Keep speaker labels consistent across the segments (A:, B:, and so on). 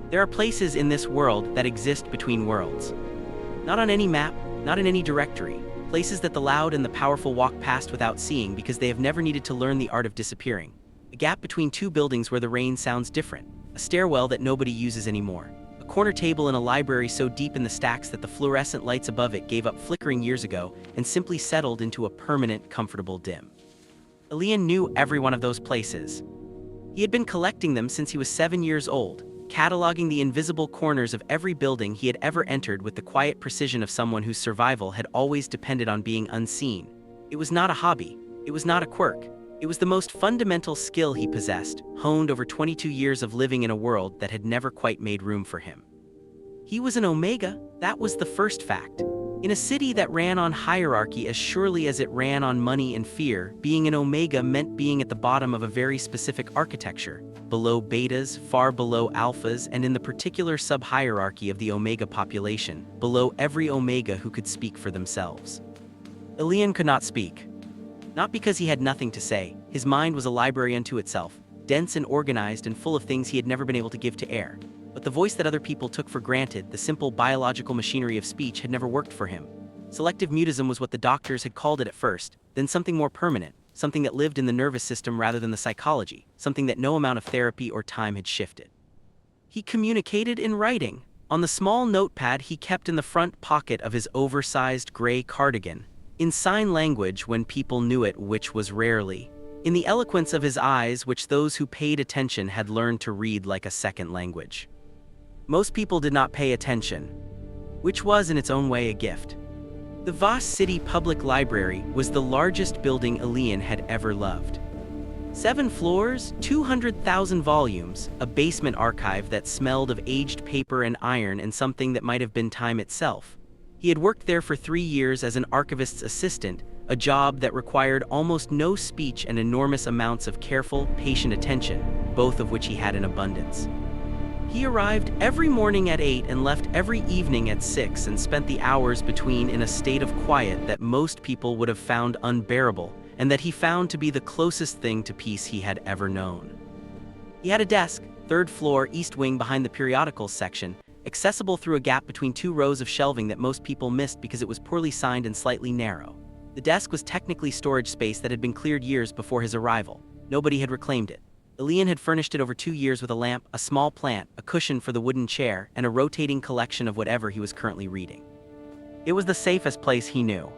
A: There are places in this world that exist between worlds. Not on any map, not in any directory. Places that the loud and the powerful walk past without seeing because they have never needed to learn the art of disappearing. A gap between two buildings where the rain sounds different. A stairwell that nobody uses anymore. A corner table in a library so deep in the stacks that the fluorescent lights above it gave up flickering years ago and simply settled into a permanent, comfortable dim. Elian knew every one of those places. He had been collecting them since he was 7 years old, cataloging the invisible corners of every building he had ever entered with the quiet precision of someone whose survival had always depended on being unseen. It was not a hobby. It was not a quirk. It was the most fundamental skill he possessed, honed over 22 years of living in a world that had never quite made room for him. He was an Omega, that was the first fact. In a city that ran on hierarchy as surely as it ran on money and fear, being an Omega meant being at the bottom of a very specific architecture, below betas, far below alphas, and in the particular sub-hierarchy of the Omega population, below every Omega who could speak for themselves. Elian could not speak. Not because he had nothing to say. His mind was a library unto itself, dense and organized and full of things he had never been able to give to air. But the voice that other people took for granted, the simple biological machinery of speech, had never worked for him. Selective mutism was what the doctors had called it at first, then something more permanent, something that lived in the nervous system rather than the psychology, something that no amount of therapy or time had shifted. He communicated in writing, on the small notepad he kept in the front pocket of his oversized gray cardigan, in sign language when people knew it, which was rarely, in the eloquence of his eyes, which those who paid attention had learned to read like a second language. Most people did not pay attention, which was in its own way a gift. The Voss City Public Library was the largest building Elian had ever loved. 7 floors, 200,000 volumes, a basement archive that smelled of aged paper and iron and something that might have been time itself. He had worked there for 3 years as an archivist's assistant, a job that required almost no speech and enormous amounts of careful, patient attention, both of which he had in abundance. He arrived every morning at 8 and left every evening at 6 and spent the hours between in a state of quiet that most people would have found unbearable and that he found to be the closest thing to peace he had ever known. He had a desk, 3rd floor, east wing behind the periodicals section, accessible through a gap between 2 rows of shelving that most people missed because it was poorly signed and slightly narrow. The desk was technically storage space that had been cleared years before his arrival. Nobody had reclaimed it. Elian had furnished it over 2 years with a lamp, a small plant, a cushion for the wooden chair, and a rotating collection of whatever he was currently reading. It was the safest place he knew.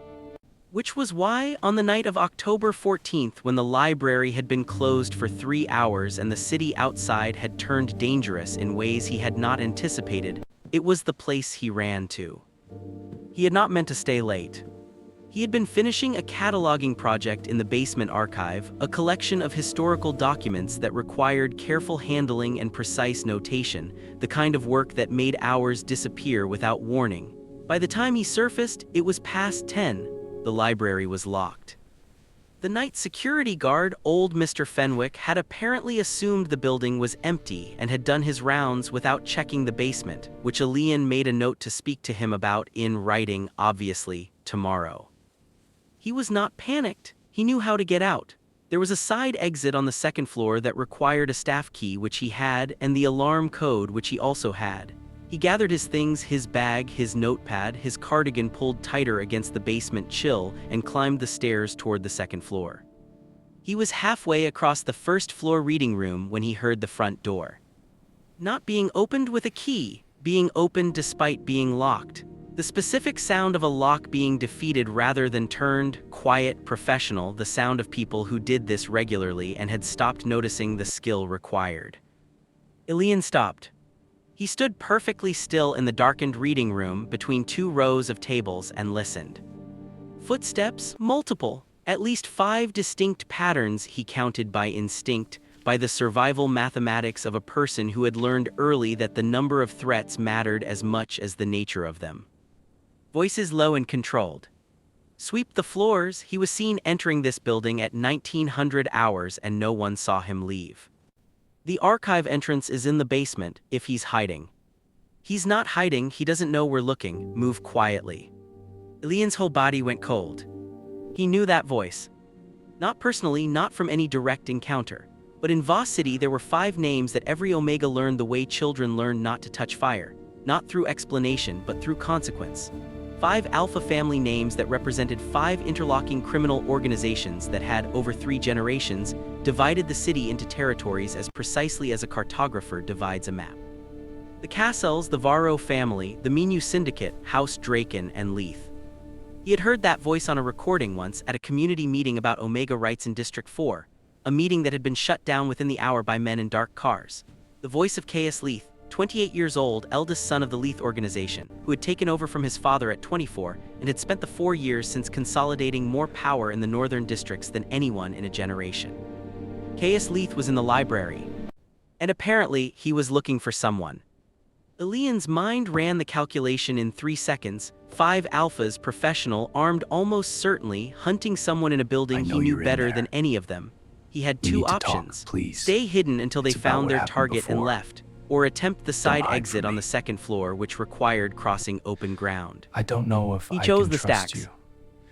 A: Which was why, on the night of October 14th, when the library had been closed for 3 hours and the city outside had turned dangerous in ways he had not anticipated, it was the place he ran to. He had not meant to stay late. He had been finishing a cataloging project in the basement archive, a collection of historical documents that required careful handling and precise notation, the kind of work that made hours disappear without warning. By the time he surfaced, it was past 10. The library was locked. The night security guard, old Mr. Fenwick, had apparently assumed the building was empty and had done his rounds without checking the basement, which Elian made a note to speak to him about in writing, obviously, tomorrow. He was not panicked. He knew how to get out. There was a side exit on the 2nd floor that required a staff key, which he had, and the alarm code, which he also had. He gathered his things, his bag, his notepad, his cardigan pulled tighter against the basement chill, and climbed the stairs toward the 2nd floor. He was halfway across the 1st floor reading room when he heard the front door. Not being opened with a key, being opened despite being locked. The specific sound of a lock being defeated rather than turned, quiet, professional, the sound of people who did this regularly and had stopped noticing the skill required. Elian stopped. He stood perfectly still in the darkened reading room between 2 rows of tables and listened. Footsteps, multiple, at least 5 distinct patterns he counted by instinct, by the survival mathematics of a person who had learned early that the number of threats mattered as much as the nature of them. Voices low and controlled. Sweep the floors. He was seen entering this building at 1900 hours and no one saw him leave. The archive entrance is in the basement, if he's hiding. He's not hiding, he doesn't know we're looking, move quietly. Elian's whole body went cold. He knew that voice. Not personally, not from any direct encounter. But in Voss City there were 5 names that every Omega learned the way children learn not to touch fire, not through explanation but through consequence. 5 Alpha family names that represented 5 interlocking criminal organizations that had, over 3 generations, divided the city into territories as precisely as a cartographer divides a map. The Cassels, the Varro family, the Menu Syndicate, House Draken, and Leith. He had heard that voice on a recording once at a community meeting about Omega rights in District 4, a meeting that had been shut down within the hour by men in dark cars. The voice of Caius Leith, 28 years old, eldest son of the Leith organization, who had taken over from his father at 24 and had spent the 4 years since consolidating more power in the northern districts than anyone in a generation. Caius Leith was in the library, and apparently he was looking for someone. Elian's mind ran the calculation in 3 seconds. 5 Alphas, professional, armed almost certainly, hunting someone in a building he knew better than any of them. He had 2 options. Stay hidden until they found their target and left, or attempt the side exit on the 2nd floor, which required crossing open ground.
B: I don't know if
A: he
B: I
A: chose
B: can
A: the
B: trust
A: stacks.
B: you.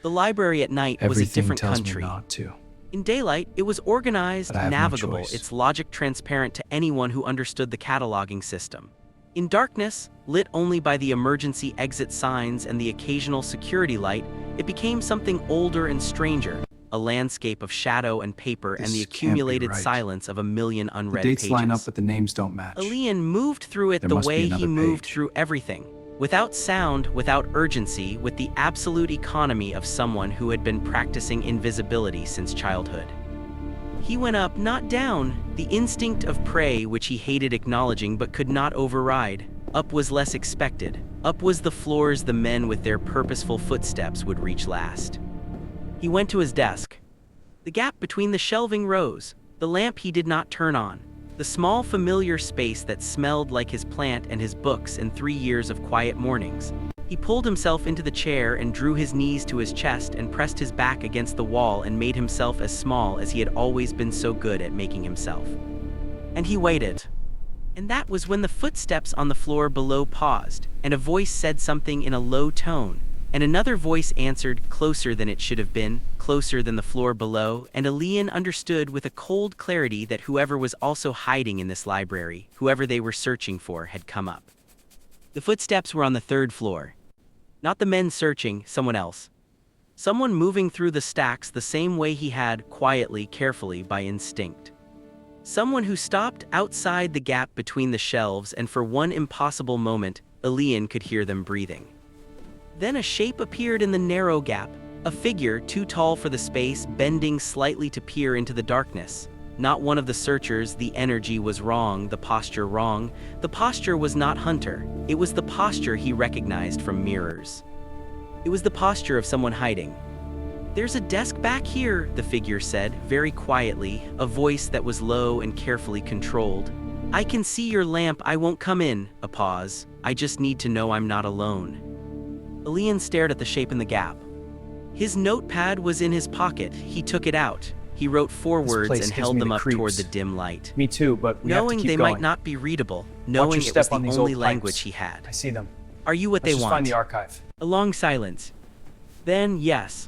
A: The library at night was a different country.
B: Not to.
A: In daylight, it was organized, navigable,
B: no choice.
A: its logic transparent to anyone who understood the cataloging system. In darkness, lit only by the emergency exit signs and the occasional security light, it became something older and stranger, a landscape of shadow and paper and the accumulated silence of a million unread pages.
B: The dates line up, but the names don't match.
A: Elian moved through it the way he moved through everything, without sound, without urgency, with the absolute economy of someone who had been practicing invisibility since childhood. He went up, not down, the instinct of prey which he hated acknowledging but could not override. Up was less expected. Up was the floors the men with their purposeful footsteps would reach last. He went to his desk. The gap between the shelving rose, the lamp he did not turn on, the small familiar space that smelled like his plant and his books and 3 years of quiet mornings. He pulled himself into the chair and drew his knees to his chest and pressed his back against the wall and made himself as small as he had always been so good at making himself. And he waited. And that was when the footsteps on the floor below paused, and a voice said something in a low tone, and another voice answered, closer than it should have been, closer than the floor below, and Elian understood with a cold clarity that whoever was also hiding in this library, whoever they were searching for, had come up. The footsteps were on the 3rd floor. Not the men searching, someone else. Someone moving through the stacks the same way he had, quietly, carefully, by instinct. Someone who stopped outside the gap between the shelves, and for one impossible moment, Elian could hear them breathing. Then a shape appeared in the narrow gap, a figure too tall for the space, bending slightly to peer into the darkness. Not one of the searchers. The energy was wrong, the posture wrong. The posture was not Hunter. It was the posture he recognized from mirrors. It was the posture of someone hiding. "There's a desk back here," the figure said, very quietly, a voice that was low and carefully controlled. "I can see your lamp. I won't come in." A pause. "I just need to know I'm not alone." Elian stared at the shape in the gap. His notepad was in his pocket. He took it out. He wrote 4 words and held them up toward the dim light.
B: Me too, but we
A: knowing
B: have to keep
A: they
B: going.
A: might not be readable, knowing it was the only language he had.
B: I see them.
A: "Are you what they
B: Let's just
A: want?"
B: find the archive.
A: A long silence. Then, yes.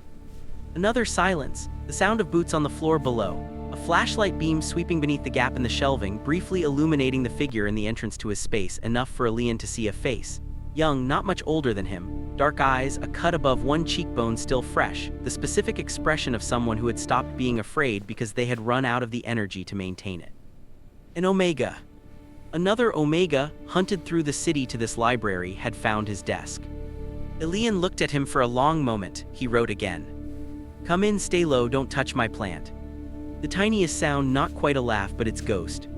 A: Another silence, the sound of boots on the floor below. A flashlight beam sweeping beneath the gap in the shelving, briefly illuminating the figure in the entrance to his space, enough for Elian to see a face. Young, not much older than him. Dark eyes, a cut above one cheekbone still fresh, the specific expression of someone who had stopped being afraid because they had run out of the energy to maintain it. An Omega. Another Omega, hunted through the city to this library, had found his desk. Elian looked at him for a long moment. He wrote again. "Come in, stay low, don't touch my plant." The tiniest sound, not quite a laugh, but its ghost.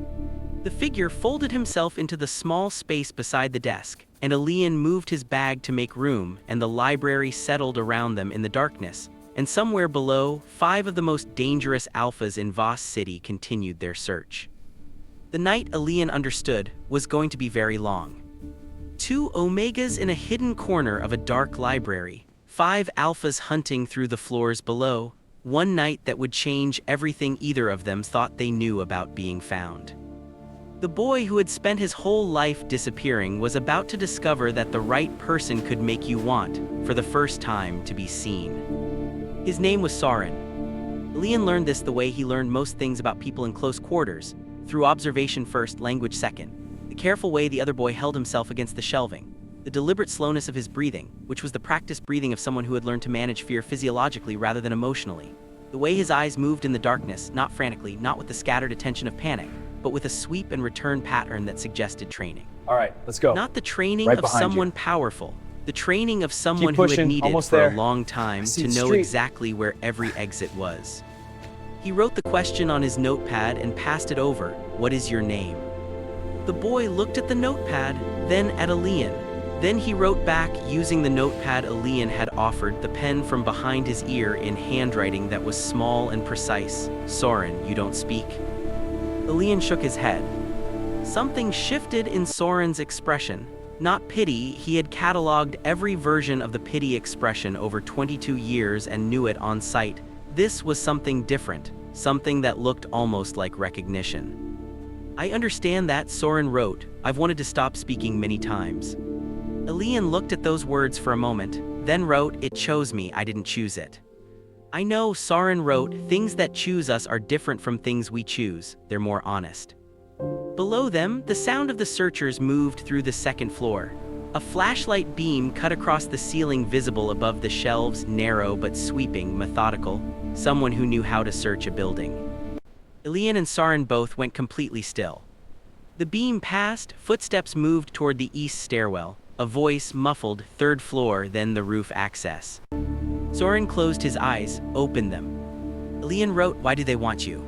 A: The figure folded himself into the small space beside the desk, and Elian moved his bag to make room, and the library settled around them in the darkness, and somewhere below, 5 of the most dangerous alphas in Voss City continued their search. The night, Elian understood, was going to be very long. 2 Omegas in a hidden corner of a dark library, 5 alphas hunting through the floors below, one night that would change everything either of them thought they knew about being found. The boy who had spent his whole life disappearing was about to discover that the right person could make you want, for the first time, to be seen. His name was Soren. Elian learned this the way he learned most things about people in close quarters, through observation first, language second. The careful way the other boy held himself against the shelving. The deliberate slowness of his breathing, which was the practiced breathing of someone who had learned to manage fear physiologically rather than emotionally. The way his eyes moved in the darkness, not frantically, not with the scattered attention of panic, but with a sweep and return pattern that suggested training.
B: All right, let's go.
A: Not the training
B: Right
A: of
B: behind
A: someone
B: you.
A: powerful, the training of someone
B: Keep
A: who had
B: pushing,
A: needed
B: almost
A: for
B: there.
A: a long time
B: see
A: to
B: the
A: know
B: street.
A: exactly where every exit was. He wrote the question on his notepad and passed it over. What is your name? The boy looked at the notepad, then at Elian. Then he wrote back using the notepad Elian had offered, the pen from behind his ear in handwriting that was small and precise. Soren, you don't speak. Elian shook his head. Something shifted in Soren's expression. Not pity, he had cataloged every version of the pity expression over 22 years and knew it on sight. This was something different, something that looked almost like recognition. I understand that, Soren wrote. I've wanted to stop speaking many times. Elian looked at those words for a moment, then wrote, it chose me, I didn't choose it. I know, Soren wrote, things that choose us are different from things we choose, they're more honest. Below them, the sound of the searchers moved through the second floor. A flashlight beam cut across the ceiling visible above the shelves, narrow but sweeping, methodical, someone who knew how to search a building. Elian and Soren both went completely still. The beam passed, footsteps moved toward the east stairwell, a voice muffled, third floor, then the roof access. Soren closed his eyes, opened them. Elian wrote, why do they want you?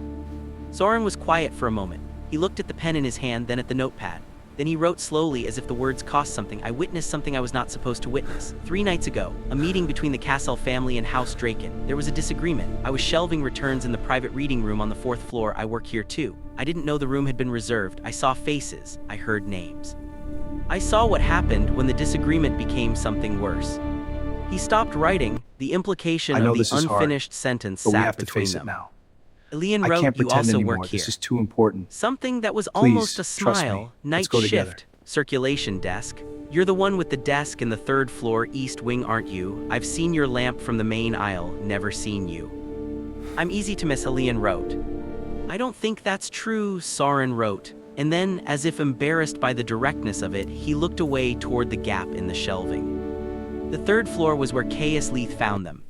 A: Soren was quiet for a moment. He looked at the pen in his hand, then at the notepad. Then he wrote slowly as if the words cost something. I witnessed something I was not supposed to witness. 3 nights ago, a meeting between the Cassel family and House Draken. There was a disagreement. I was shelving returns in the private reading room on the 4th floor. I work here too. I didn't know the room had been reserved. I saw faces. I heard names. I saw what happened when the disagreement became something worse. He stopped writing. The implication of the unfinished sentence
B: but we
A: sat
B: have to
A: between
B: face
A: them.
B: it now.
A: Elian
B: I
A: wrote,
B: can't
A: you
B: pretend
A: also
B: anymore.
A: work here.
B: This is too important.
A: Something that was
B: Please,
A: almost a
B: trust me.
A: smile. Night
B: Let's go together.
A: shift. Circulation desk. You're the one with the desk in the 3rd floor east wing, aren't you? I've seen your lamp from the main aisle, never seen you. I'm easy to miss, Elian wrote. I don't think that's true, Soren wrote. And then, as if embarrassed by the directness of it, he looked away toward the gap in the shelving. The 3rd floor was where Caius Leith found them.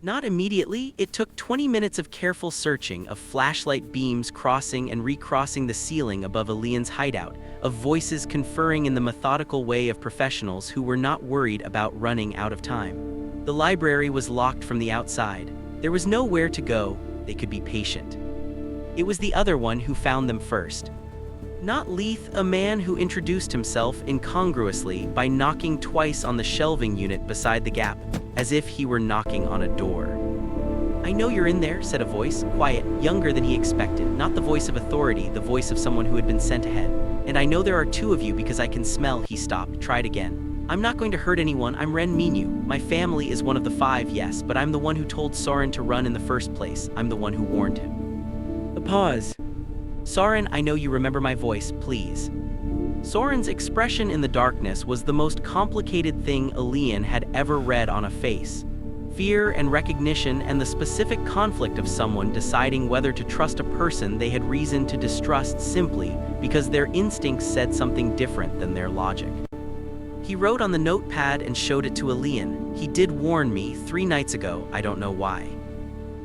A: Not immediately, it took 20 minutes of careful searching, of flashlight beams crossing and recrossing the ceiling above Elian's hideout, of voices conferring in the methodical way of professionals who were not worried about running out of time. The library was locked from the outside. There was nowhere to go. They could be patient. It was the other one who found them first. Not Leith, a man who introduced himself incongruously by knocking twice on the shelving unit beside the gap, as if he were knocking on a door. I know you're in there, said a voice, quiet, younger than he expected, not the voice of authority, the voice of someone who had been sent ahead. And I know there are 2 of you because I can smell. He stopped, tried again. I'm not going to hurt anyone, I'm Ren Minyu. My family is one of the 5, yes, but I'm the one who told Soren to run in the first place. I'm the one who warned him. A pause. Soren, I know you remember my voice, please. Soren's expression in the darkness was the most complicated thing Elian had ever read on a face. Fear and recognition and the specific conflict of someone deciding whether to trust a person they had reason to distrust simply because their instincts said something different than their logic. He wrote on the notepad and showed it to Elian. He did warn me 3 nights ago, I don't know why.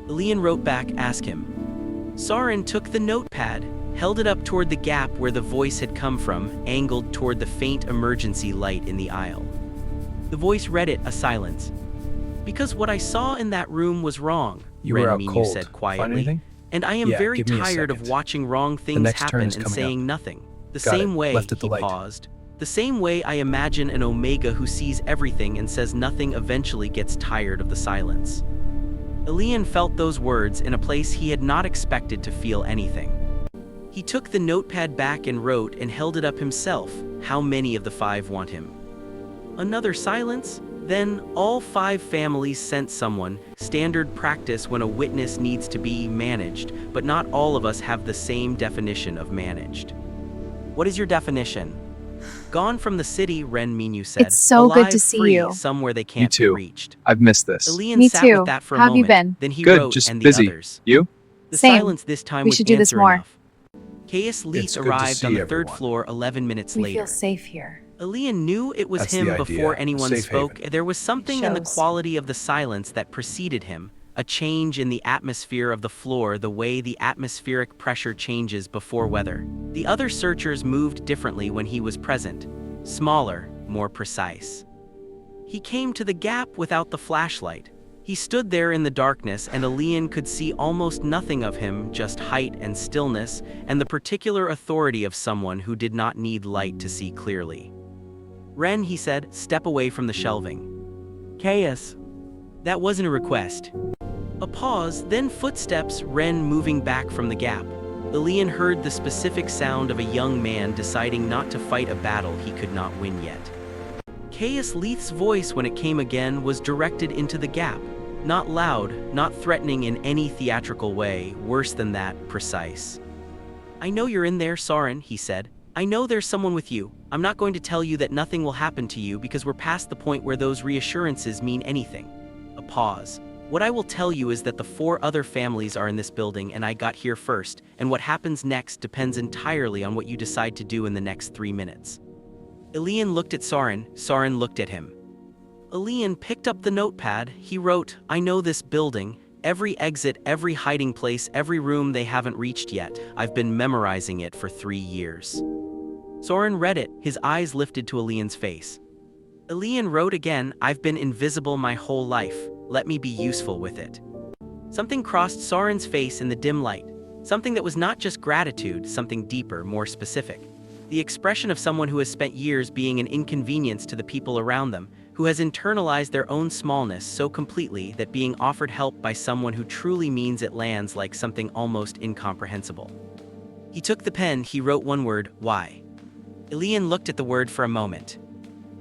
A: Elian wrote back, ask him. Soren took the notepad, held it up toward the gap where the voice had come from, angled toward the faint emergency light in the aisle. The voice read it, a silence. Because what I saw in that room was wrong,
B: You were
A: Ren
B: out
A: Minyu
B: cold.
A: said
B: Find
A: quietly.
B: anything?
A: And I am
B: Yeah,
A: very
B: give me a
A: tired of
B: second.
A: watching wrong things
B: next turn
A: happen
B: is
A: and
B: coming
A: saying
B: up.
A: nothing. The
B: Got
A: same
B: it.
A: way,
B: Left at the
A: he
B: light.
A: paused. The same way I imagine an Omega who sees everything and says nothing eventually gets tired of the silence. Elian felt those words in a place he had not expected to feel anything. He took the notepad back and wrote and held it up himself. How many of the 5 want him? Another silence. Then, all 5 families sent someone, standard practice when a witness needs to be managed, but not all of us have the same definition of managed. What is your definition? Gone from the city, Ren Minyu said.
C: It's so good to
A: Alive,
C: see
A: free,
C: you.
A: somewhere they
B: You
A: can't be
B: too.
A: reached.
B: I've missed this.
A: Elian
C: Me
A: sat with
C: too.
A: that for a
C: How have you
A: moment,
C: been?
A: then he
B: Good,
A: wrote,
B: just
A: and the
B: busy.
A: others.
B: You?
A: The
C: Same.
A: silence this time
C: We
A: was
C: should do this
A: answer
C: more.
A: enough. Caius Leith
B: It's good to
A: arrived
B: see
A: on the third
B: everyone.
A: floor 11 minutes
C: We
A: later.
C: feel safe here.
A: Elian knew it was
B: That's the
A: him
B: idea,
A: before
B: a
A: anyone
B: safe
A: spoke.
B: haven.
A: There was something in the
C: Shows.
A: quality of the silence that preceded him, a change in the atmosphere of the floor, the way the atmospheric pressure changes before weather. The other searchers moved differently when he was present, smaller, more precise. He came to the gap without the flashlight. He stood there in the darkness, and Elian could see almost nothing of him, just height and stillness, and the particular authority of someone who did not need light to see clearly. Ren, he said, step away from the shelving. Caius. That wasn't a request. A pause, then footsteps, Ren moving back from the gap. Elian heard the specific sound of a young man deciding not to fight a battle he could not win yet. Caius Leith's voice, when it came again, was directed into the gap. Not loud, not threatening in any theatrical way, worse than that, precise. I know you're in there, Soren, he said. I know there's someone with you. I'm not going to tell you that nothing will happen to you because we're past the point where those reassurances mean anything. A pause. What I will tell you is that the 4 other families are in this building and I got here first, and what happens next depends entirely on what you decide to do in the next 3 minutes. Elian looked at Soren, Soren looked at him. Elian picked up the notepad. He wrote, I know this building, every exit, every hiding place, every room they haven't reached yet. I've been memorizing it for 3 years. Soren read it, his eyes lifted to Elian's face. Elian wrote again, I've been invisible my whole life. Let me be useful with it. Something crossed Soren's face in the dim light. Something that was not just gratitude, something deeper, more specific. The expression of someone who has spent years being an inconvenience to the people around them, who has internalized their own smallness so completely that being offered help by someone who truly means it lands like something almost incomprehensible. He took the pen, he wrote one word, why. Elian looked at the word for a moment.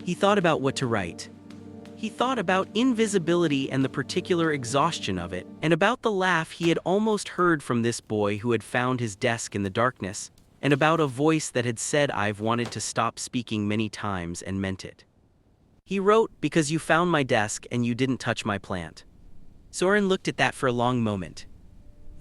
A: He thought about what to write. He thought about invisibility and the particular exhaustion of it, and about the laugh he had almost heard from this boy who had found his desk in the darkness, and about a voice that had said I've wanted to stop speaking many times and meant it. He wrote, because you found my desk and you didn't touch my plant. Soren looked at that for a long moment.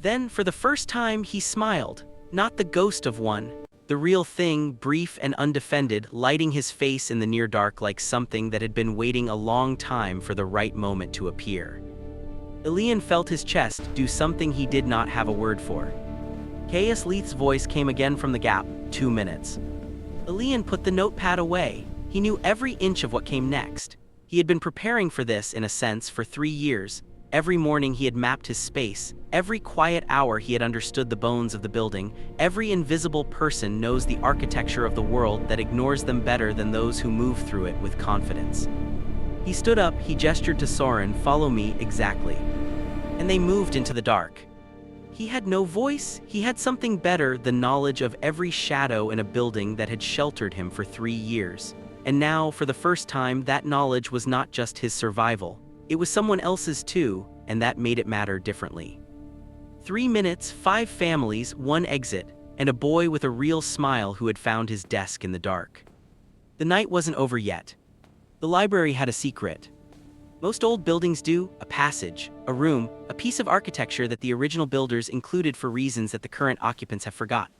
A: Then, for the first time, he smiled, not the ghost of one, the real thing, brief and undefended, lighting his face in the near dark like something that had been waiting a long time for the right moment to appear. Elian felt his chest do something he did not have a word for. Caius Leith's voice came again from the gap, 2 minutes. Elian put the notepad away. He knew every inch of what came next. He had been preparing for this, in a sense, for 3 years. Every morning he had mapped his space. Every quiet hour he had understood the bones of the building. Every invisible person knows the architecture of the world that ignores them better than those who move through it with confidence. He stood up, he gestured to Soren, follow me, exactly. And they moved into the dark. He had no voice, he had something better, the knowledge of every shadow in a building that had sheltered him for 3 years. And now, for the first time, that knowledge was not just his survival. It was someone else's too, and that made it matter differently. 3 minutes, 5 families, 1 exit, and a boy with a real smile who had found his desk in the dark. The night wasn't over yet. The library had a secret. Most old buildings do, a passage, a room, a piece of architecture that the original builders included for reasons that the current occupants have forgot.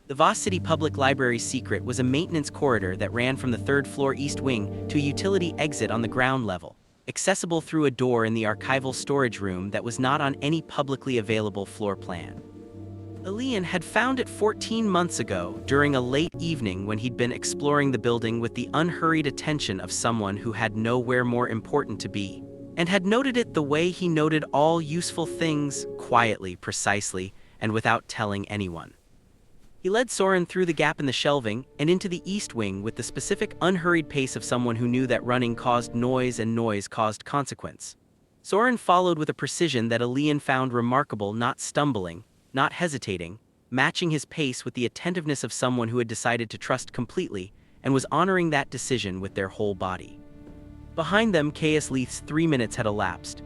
A: The Voss City Public Library's secret was a maintenance corridor that ran from the 3rd floor east wing to a utility exit on the ground level, accessible through a door in the archival storage room that was not on any publicly available floor plan. Elian had found it 14 months ago during a late evening when he'd been exploring the building with the unhurried attention of someone who had nowhere more important to be, and had noted it the way he noted all useful things, quietly, precisely, and without telling anyone. He led Soren through the gap in the shelving and into the east wing with the specific unhurried pace of someone who knew that running caused noise and noise caused consequence. Soren followed with a precision that Elian found remarkable, not stumbling, not hesitating, matching his pace with the attentiveness of someone who had decided to trust completely and was honoring that decision with their whole body. Behind them, Caius Leith's 3 minutes had elapsed.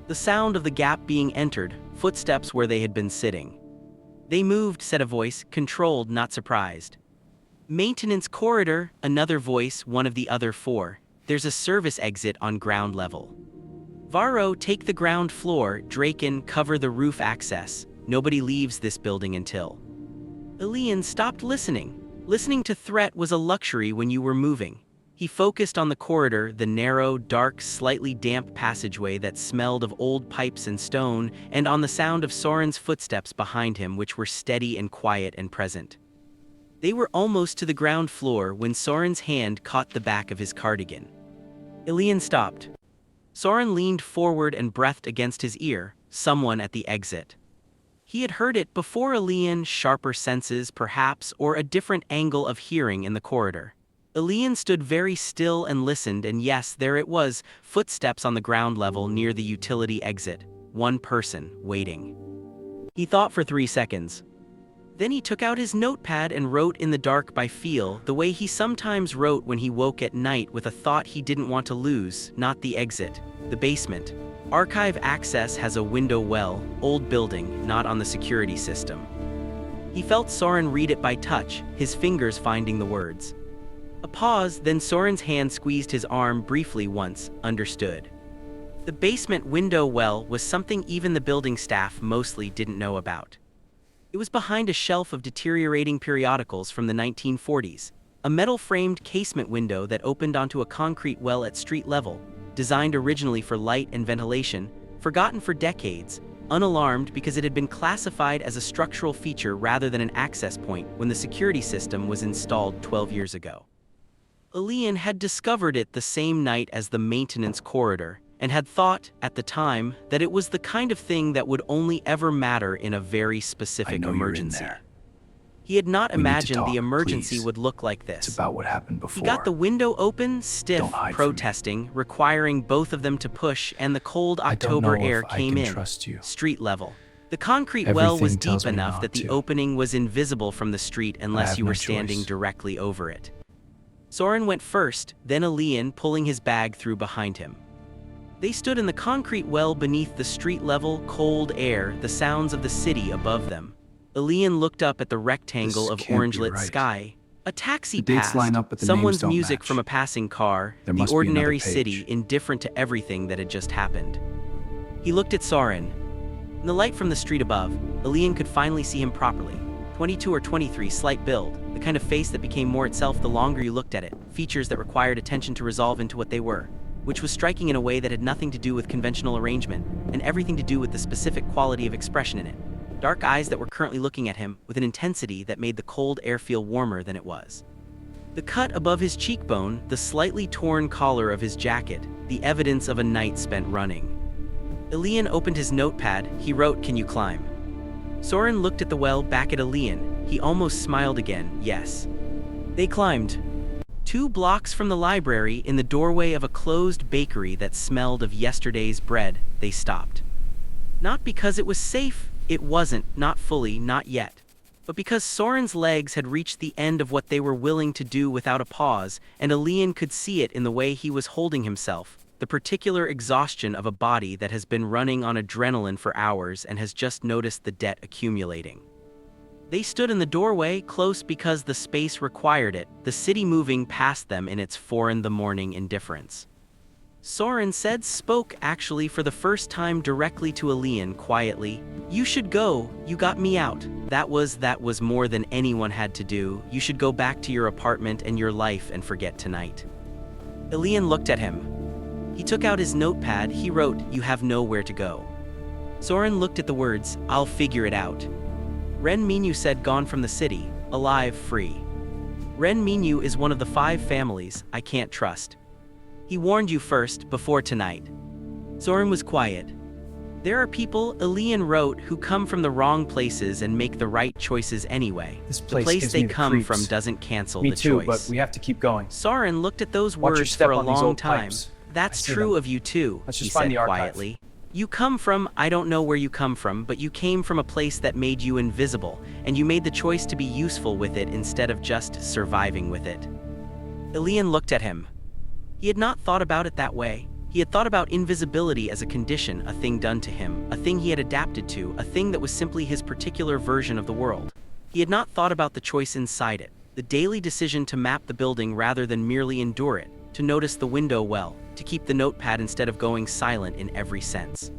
A: The sound of the gap being entered, footsteps where they had been sitting. They moved, said a voice, controlled, not surprised. Maintenance corridor, another voice, one of the other four. There's a service exit on ground level. Varro, take the ground floor. Draken, cover the roof access. Nobody leaves this building until. Elian stopped listening. Listening to threat was a luxury when you were moving. He focused on the corridor, the narrow, dark, slightly damp passageway that smelled of old pipes and stone, and on the sound of Soren's footsteps behind him, which were steady and quiet and present. They were almost to the ground floor when Soren's hand caught the back of his cardigan. Elian stopped. Soren leaned forward and breathed against his ear, someone at the exit. He had heard it before. Elian, sharper senses perhaps, or a different angle of hearing in the corridor. Elian stood very still and listened, and yes, there it was, footsteps on the ground level near the utility exit. One person, waiting. He thought for 3 seconds. Then he took out his notepad and wrote in the dark by feel, the way he sometimes wrote when he woke at night with a thought he didn't want to lose, not the exit, the basement. Archive access has a window well, old building, not on the security system. He felt Soren read it by touch, his fingers finding the words. A pause, then Soren's hand squeezed his arm briefly once, understood. The basement window well was something even the building staff mostly didn't know about. It was behind a shelf of deteriorating periodicals from the 1940s, a metal-framed casement window that opened onto a concrete well at street level, designed originally for light and ventilation, forgotten for decades, unalarmed because it had been classified as a structural feature rather than an access point when the security system was installed 12 years ago. Elian had discovered it the same night as the maintenance corridor, and had thought, at the time, that it was the kind of thing that would only ever matter in a very specific emergency. He had not imagined the emergency would look like this.
B: It's about what happened before.
A: He got the window open, stiff, protesting, requiring both of them to push, and the cold October air came in, street level. The concrete well was deep enough that the opening was invisible from the street unless you were standing directly over it. Soren went first, then Elian, pulling his bag through behind him. They stood in the concrete well beneath the street-level, cold air, the sounds of the city above them. Elian looked up at the rectangle of orange-lit sky. A taxi passed, someone's music from a passing car, the ordinary city, indifferent to everything that had just happened. He looked at Soren. In the light from the street above, Elian could finally see him properly. 22 or 23, slight build, the kind of face that became more itself the longer you looked at it, features that required attention to resolve into what they were, which was striking in a way that had nothing to do with conventional arrangement, and everything to do with the specific quality of expression in it. Dark eyes that were currently looking at him with an intensity that made the cold air feel warmer than it was. The cut above his cheekbone, the slightly torn collar of his jacket, the evidence of a night spent running. Elian opened his notepad. He wrote, "Can you climb?" Soren looked at the well, back at Elian. He almost smiled again. Yes. They climbed. 2 blocks from the library, in the doorway of a closed bakery that smelled of yesterday's bread, they stopped. Not because it was safe, it wasn't, not fully, not yet. But because Soren's legs had reached the end of what they were willing to do without a pause, and Elian could see it in the way he was holding himself, the particular exhaustion of a body that has been running on adrenaline for hours and has just noticed the debt accumulating. They stood in the doorway, close because the space required it, the city moving past them in its foreign-the-morning indifference. Soren spoke actually for the first time directly to Elian, quietly. "You should go, you got me out. That was more than anyone had to do. You should go back to your apartment and your life and forget tonight." Elian looked at him. He took out his notepad. He wrote, "You have nowhere to go." Soren looked at the words, "I'll figure it out." Ren Minyu said, "Gone from the city, alive, free." Ren Minyu is one of the 5 families I can't trust. He warned you first, before tonight. Soren was quiet. There are people, Elian wrote, who come from the wrong places and make the right choices anyway.
B: The
A: place they come from doesn't cancel the choice.
B: Me too, but we have to keep going.
A: Soren looked at those words for a long time. That's true of you too, he said quietly. You come from, I don't know where you come from, but you came from a place that made you invisible, and you made the choice to be useful with it instead of just surviving with it. Elian looked at him. He had not thought about it that way. He had thought about invisibility as a condition, a thing done to him, a thing he had adapted to, a thing that was simply his particular version of the world. He had not thought about the choice inside it, The daily decision to map the building rather than merely endure it, to notice the window well, to keep the notepad instead of going silent in every sense.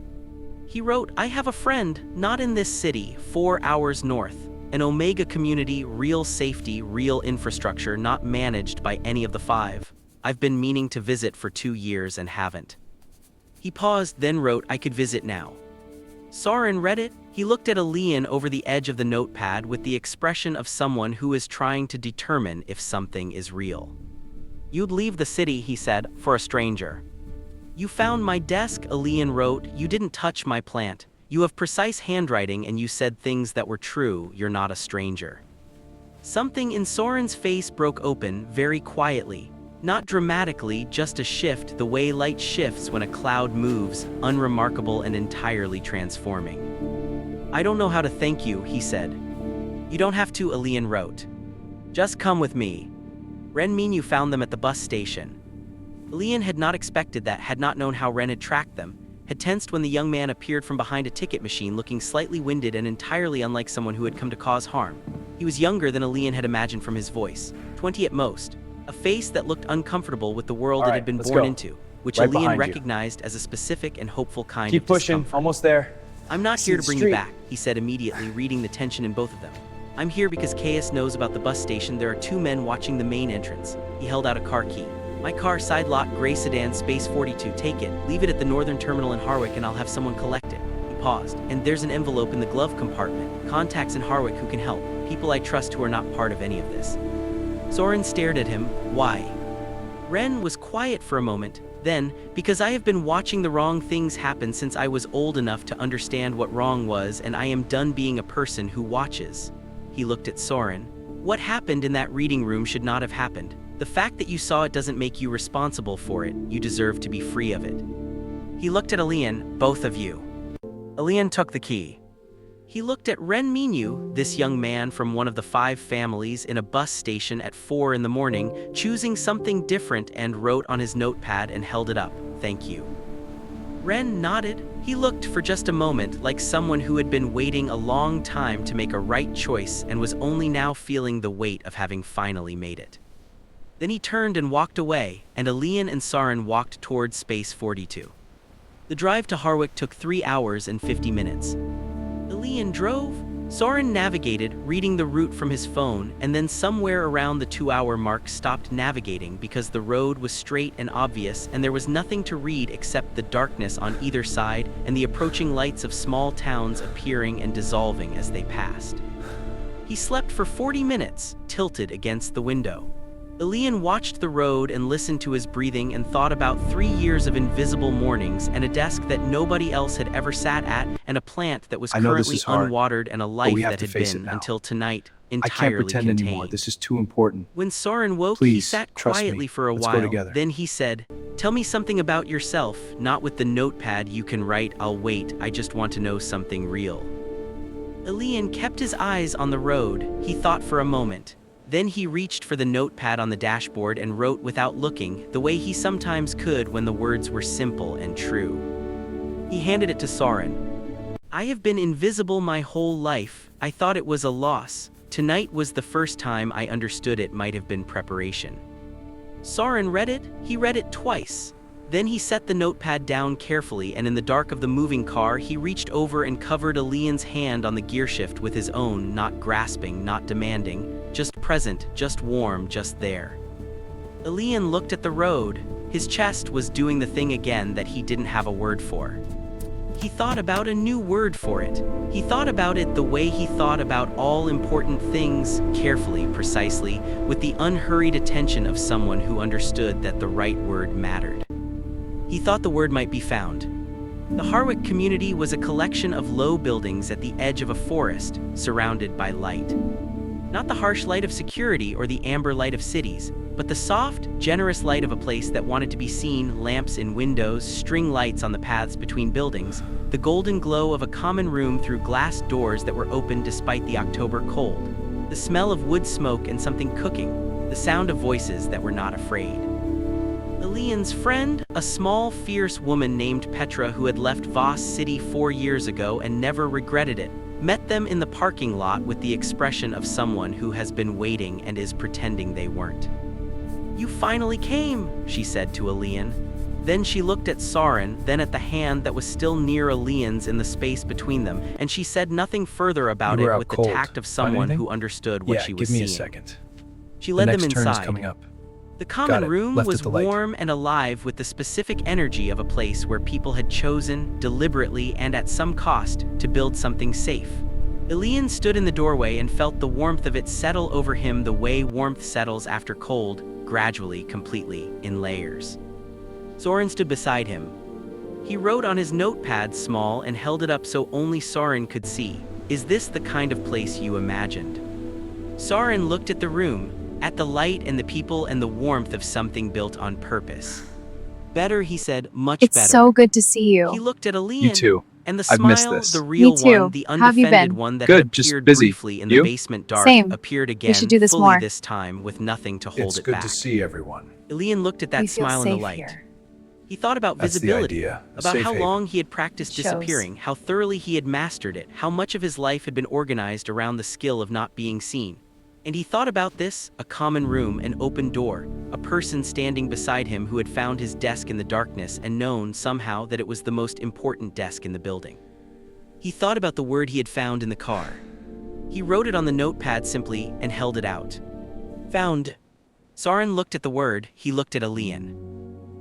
A: He wrote, "I have a friend, not in this city, 4 hours north. An Omega community, real safety, real infrastructure, not managed by any of the 5. I've been meaning to visit for 2 years and haven't." He paused, then wrote, "I could visit now." Soren read it. He looked at Elian over the edge of the notepad with the expression of someone who is trying to determine if something is real. "You'd leave the city," he said, "for a stranger." "You found my desk," Elian wrote. "You didn't touch my plant. You have precise handwriting and you said things that were true. You're not a stranger." Something in Soren's face broke open, very quietly. Not dramatically, just a shift, the way light shifts when a cloud moves, unremarkable and entirely transforming. "I don't know how to thank you," he said. "You don't have to," Elian wrote. "Just come with me." Ren Minyu found them at the bus station. Elian had not expected that, had not known how Ren had tracked them, had tensed when the young man appeared from behind a ticket machine looking slightly winded and entirely unlike someone who had come to cause harm. He was younger than Elian had imagined from his voice, 20 at most, a face that looked uncomfortable with the world it had been born into, which
B: Right
A: Elian
B: behind you.
A: recognized as a specific and hopeful kind
B: Keep
A: of
B: pushing,
A: discomfort.
B: almost there.
A: "I'm not
B: See
A: here to
B: the
A: bring you
B: street.
A: back," he said immediately, reading the tension in both of them. "I'm here because Caius knows about the bus station. There are 2 men watching the main entrance." He held out a car key. "My car, side lot, gray sedan, space 42, take it. Leave it at the northern terminal in Harwick and I'll have someone collect it." He paused. "And there's an envelope in the glove compartment. Contacts in Harwick who can help. People I trust who are not part of any of this." Soren stared at him. "Why?" Ren was quiet for a moment. Then, "Because I have been watching the wrong things happen since I was old enough to understand what wrong was, and I am done being a person who watches." He looked at Soren. "What happened in that reading room should not have happened. The fact that you saw it doesn't make you responsible for it. You deserve to be free of it." He looked at Elian. "Both of you." Elian took the key. He looked at Ren Minyu, this young man from one of the 5 families in a bus station at 4 in the morning, choosing something different, and wrote on his notepad and held it up, "Thank you." Ren nodded. He looked for just a moment like someone who had been waiting a long time to make a right choice and was only now feeling the weight of having finally made it. Then he turned and walked away, and Elian and Soren walked towards Space 42. The drive to Harwick took 3 hours and 50 minutes. Elian drove. Soren navigated, reading the route from his phone, and then somewhere around the 2-hour mark stopped navigating because the road was straight and obvious and there was nothing to read except the darkness on either side and the approaching lights of small towns appearing and dissolving as they passed. He slept for 40 minutes, tilted against the window. Elian watched the road and listened to his breathing and thought about 3 years of invisible mornings and a desk that nobody else had ever sat at and a plant that was
B: I know this
A: currently
B: is hard,
A: unwatered and a life
B: we have
A: that
B: to
A: had
B: face it
A: been,
B: now.
A: until tonight,
B: I can't
A: entirely
B: pretend
A: contained.
B: anymore. This is too important.
A: When Soren woke, he
B: Please,
A: sat
B: trust me.
A: quietly for a
B: Let's go
A: while.
B: together.
A: Then he said, "Tell me something about yourself, not with the notepad you can write. I'll wait. I just want to know something real." Elian kept his eyes on the road. He thought for a moment. Then he reached for the notepad on the dashboard and wrote without looking, the way he sometimes could when the words were simple and true. He handed it to Soren. "I have been invisible my whole life. I thought it was a loss. Tonight was the first time I understood it might have been preparation." Soren read it. He read it twice. Then he set the notepad down carefully, and in the dark of the moving car, he reached over and covered Elian's hand on the gearshift with his own, not grasping, not demanding, just present, just warm, just there. Elian looked at the road. His chest was doing the thing again that he didn't have a word for. He thought about a new word for it. He thought about it the way he thought about all important things, carefully, precisely, with the unhurried attention of someone who understood that the right word mattered. He thought the word might be found. The Harwick community was a collection of low buildings at the edge of a forest, surrounded by light. Not the harsh light of security or the amber light of cities, but the soft, generous light of a place that wanted to be seen, lamps in windows, string lights on the paths between buildings, the golden glow of a common room through glass doors that were open despite the October cold, the smell of wood smoke and something cooking, the sound of voices that were not afraid. Elian's friend, a small, fierce woman named Petra who had left Voss City 4 years ago and never regretted it, met them in the parking lot with the expression of someone who has been waiting and is pretending they weren't. "You finally came," she said to Elian. Then she looked at Soren, then at the hand that was still near Elian's in the space between them, and she said nothing further about
B: You were
A: it
B: out
A: with the
B: cold.
A: tact of
B: Find
A: someone
B: anything?
A: who understood what
B: Yeah,
A: she was
B: give me
A: seeing.
B: a second.
A: She
B: The
A: led them
B: next turn is
A: inside.
B: coming up.
A: The common
B: Got it.
A: room
B: Left
A: was
B: at the light.
A: warm and alive with the specific energy of a place where people had chosen, deliberately and at some cost, to build something safe. Elian stood in the doorway and felt the warmth of it settle over him the way warmth settles after cold, gradually, completely, in layers. Soren stood beside him. He wrote on his notepad small and held it up so only Soren could see. "Is this the kind of place you imagined?" Soren looked at the room, at the light and the people and the warmth of something built on purpose. "Better," he said, "much
C: It's
A: better."
C: so good to see
A: He
C: you.
A: looked at Elian.
B: You too.
A: And the
B: I've missed
A: smile,
B: this.
A: the real
C: Me too.
A: one, the
C: How have you
A: undefended
C: been?
A: one that
B: Good,
A: had
B: just
A: appeared
B: busy.
A: briefly in the
B: You?
A: basement dark,
C: Same.
A: appeared
C: We
A: again,
C: should do this
A: fully
C: more.
A: this time, with nothing to hold
B: It's
A: it
B: good
A: back.
B: to see everyone.
A: Elian looked at that
C: We feel
A: smile in the
C: safe
A: light.
C: here.
A: He thought about
B: That's the
A: visibility,
B: idea, a
A: about
B: safe
A: how
B: haven.
A: long he had practiced
C: Shows.
A: disappearing, how thoroughly he had mastered it, how much of his life had been organized around the skill of not being seen. And he thought about this, a common room, an open door, a person standing beside him who had found his desk in the darkness and known, somehow, that it was the most important desk in the building. He thought about the word he had found in the car. He wrote it on the notepad simply and held it out. "Found." Soren looked at the word, he looked at Elian.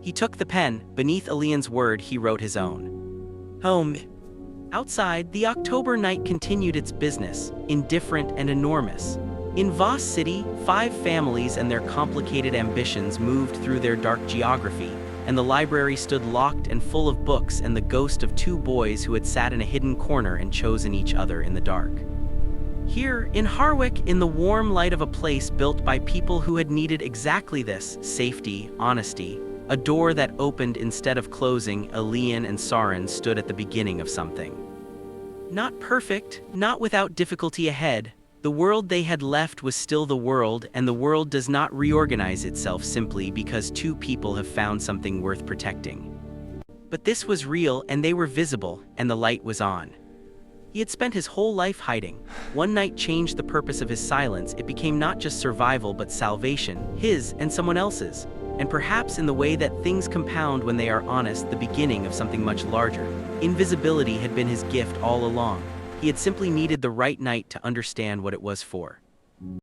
A: He took the pen, beneath Elian's word he wrote his own. "Home." Outside, the October night continued its business, indifferent and enormous. In Voss City, 5 families and their complicated ambitions moved through their dark geography, and the library stood locked and full of books and the ghost of 2 boys who had sat in a hidden corner and chosen each other in the dark. Here, in Harwick, in the warm light of a place built by people who had needed exactly this, safety, honesty, a door that opened instead of closing, Elian and Soren stood at the beginning of something. Not perfect, not without difficulty ahead. The world they had left was still the world, and the world does not reorganize itself simply because 2 people have found something worth protecting. But this was real, and they were visible, and the light was on. He had spent his whole life hiding. One night changed the purpose of his silence. It became not just survival but salvation, his and someone else's. And perhaps in the way that things compound when they are honest, the beginning of something much larger. Invisibility had been his gift all along. He had simply needed the right night to understand what it was for.